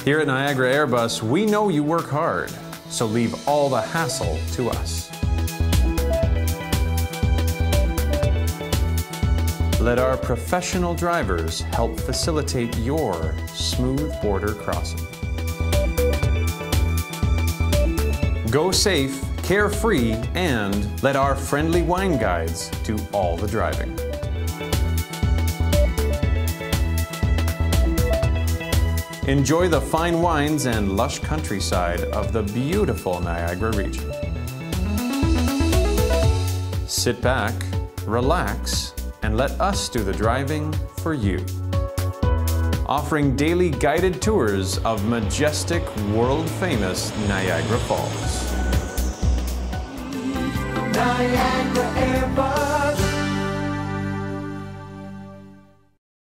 Here at Niagara Airbus, we know you work hard, so leave all the hassle to us. Let our professional drivers help facilitate your smooth border crossing. Go safe, carefree, and let our friendly wine guides do all the driving. Enjoy the fine wines and lush countryside of the beautiful Niagara region. Sit back, relax, and let us do the driving for you. Offering daily guided tours of majestic, world-famous Niagara Falls. Niagara Airbus.